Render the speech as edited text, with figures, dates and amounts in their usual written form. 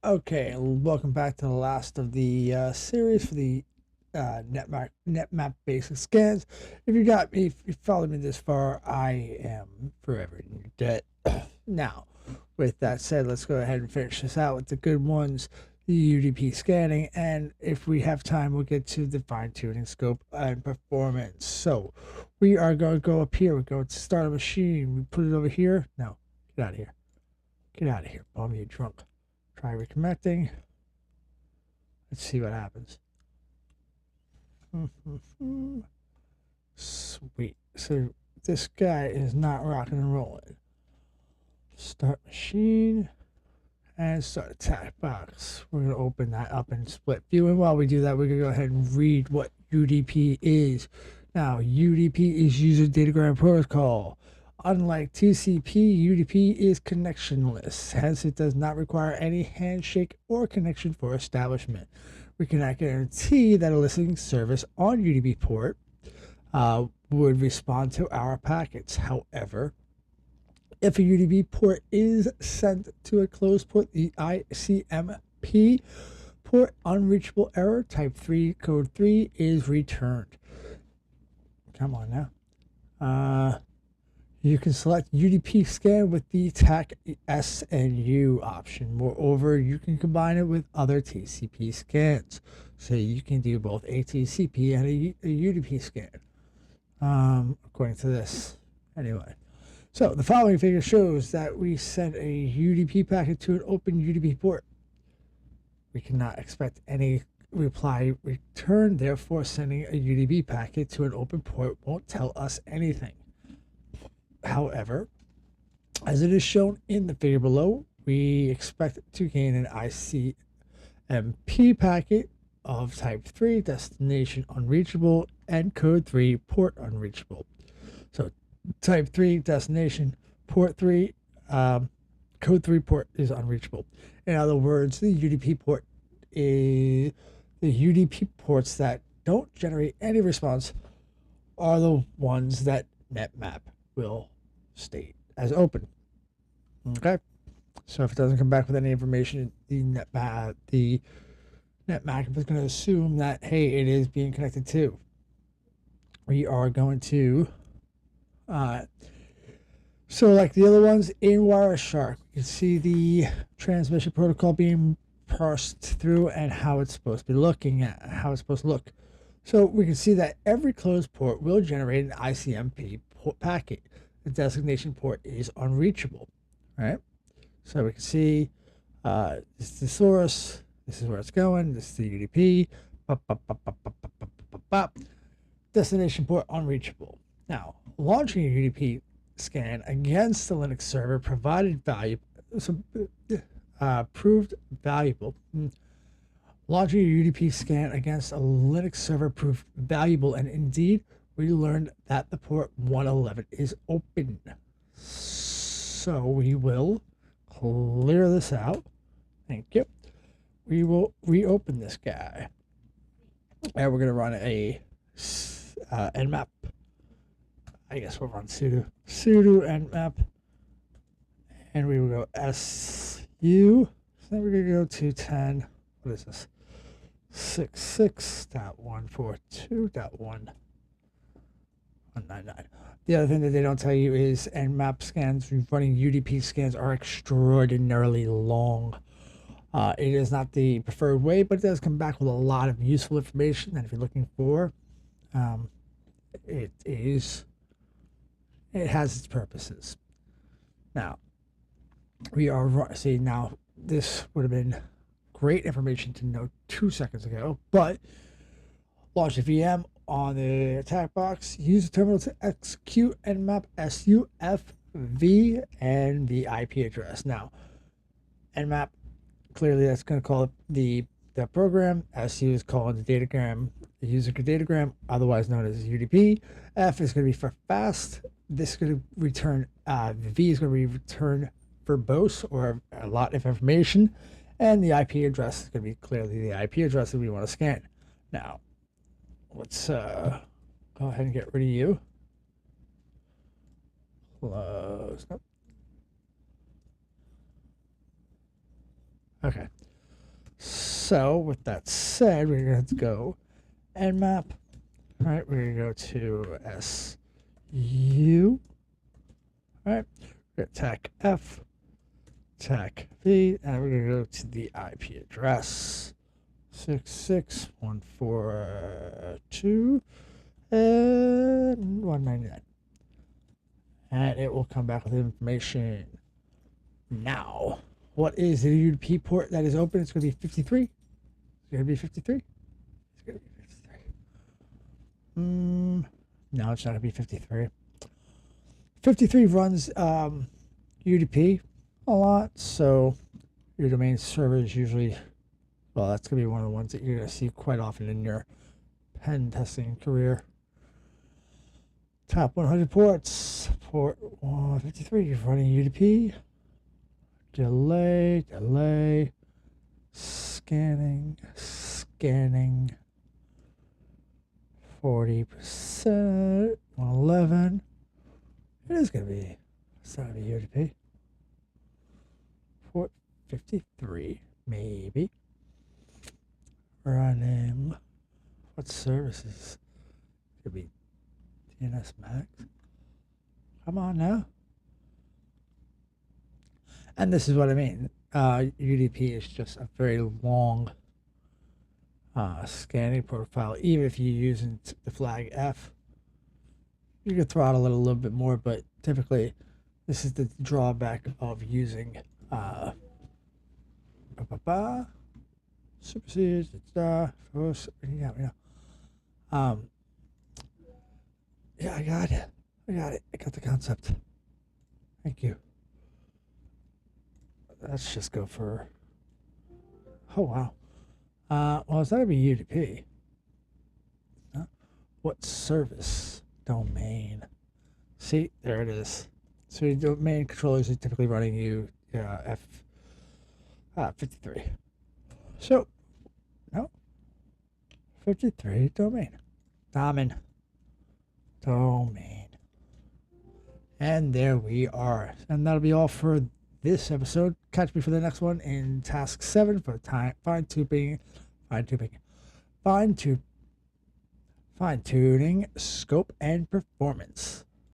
Okay, welcome back to the last of the series for the net map basic scans. If you got me, if you followed me this far, I am forever in your debt. Now, with that said, let's go ahead and finish this out with the good ones, the UDP scanning, and if we have time, we'll get to the fine tuning scope and performance. So, we are going to go up here. We go to start a machine. We put it over here. No, get out of here. Get out of here, bum. You drunk. Try reconnecting. Let's see what happens. Sweet. So this guy is not rocking and rolling. Start machine and start attack box. We're going to open that up in split view. And while we do that, we're going to go ahead and read what UDP is. Now, UDP is User Datagram Protocol. Unlike TCP, UDP is connectionless, hence it does not require any handshake or connection for establishment. We cannot guarantee that a listening service on UDP port would respond to our packets. However, if a UDP port is sent to a closed port, the ICMP port unreachable error type 3 code 3 is returned. Come on now. You can select UDP scan with the TAC SNU option. Moreover, you can combine it with other TCP scans. So you can do both a TCP and a UDP scan, according to this. Anyway, so the following figure shows that we sent a UDP packet to an open UDP port. We cannot expect any reply return, therefore sending a UDP packet to an open port won't tell us anything. However, as it is shown in the figure below, we expect to gain an ICMP packet of type 3, destination unreachable, and code 3, port unreachable. So type 3, destination, port 3, code 3 port is unreachable. In other words, the UDP port is the UDP ports that don't generate any response are the ones that netmap will state as open. Okay, so if it doesn't come back with any information, the netmap is going to assume that hey, it is being connected to. We are going to so like the other ones in Wireshark, you can see the transmission protocol being parsed through and how it's supposed to be looking at how it's supposed to look. So we can see that every closed port will generate an ICMP packet. The designation port is unreachable, right? So we can see this is the source, this is where it's going, this is the UDP, destination port unreachable. Now, launching a UDP scan against the Linux server provided value, proved valuable. Launching a UDP scan against a Linux server proved valuable, and indeed, we learned that the port 111 is open. So we will clear this out. Thank you. We will reopen this guy. And we're going to run a nmap. I guess we'll run sudo nmap. And we will go su. So then we're going to go to 10. What is this? 66.142.1. 199. The other thing that they don't tell you is nmap scans, running UDP scans are extraordinarily long. It is not the preferred way, but it does come back with a lot of useful information that if you're looking for, it has its purposes. Now, now this would have been great information to know 2 seconds ago, but launch a VM on the attack box, use the terminal to execute nmap SUFV and the IP address. Now, nmap, clearly that's going to call it the program. SU is calling the datagram, the user datagram, otherwise known as UDP. F is going to be for fast. This is going to return, V is going to return verbose or a lot of information. And the IP address is going to be clearly the IP address that we want to scan. Now, let's go ahead and get rid of you. Close. Nope. Okay. So with that said, we're going to go nmap. All right, we're going to go to SU. All right, we're going to tac F, tac V, and we're going to go to the IP address 66.142 and 199. And it will come back with information. Now, what is the UDP port that is open? It's going to be 53. It's going to be 53. It's going to be 53. No, it's not going to be 53. 53 runs UDP a lot, so your domain server is usually, well, that's going to be one of the ones that you're going to see quite often in your pen testing career. Top 100 ports, port 153, running UDP. Delay, scanning, 40%, 111. It is going to be, it's not going to be UDP. Port 53, maybe. Running, what services? Could be DNS Max. Come on now. And this is what I mean. UDP is just a very long scanning profile. Even if you're using the flag F, you can throttle it a little bit more, but typically this is the drawback of using supersedes, yeah, I got it. I got the concept. Thank you. Let's just go for, oh wow. Well, it's not going to be UDP. What service? Domain. See, there it is. So your domain controllers are typically running you F53. So, no. 53 domain. Domain. And there we are. And that'll be all for this episode. Catch me for the next one in task 7 for fine-tuning scope and performance.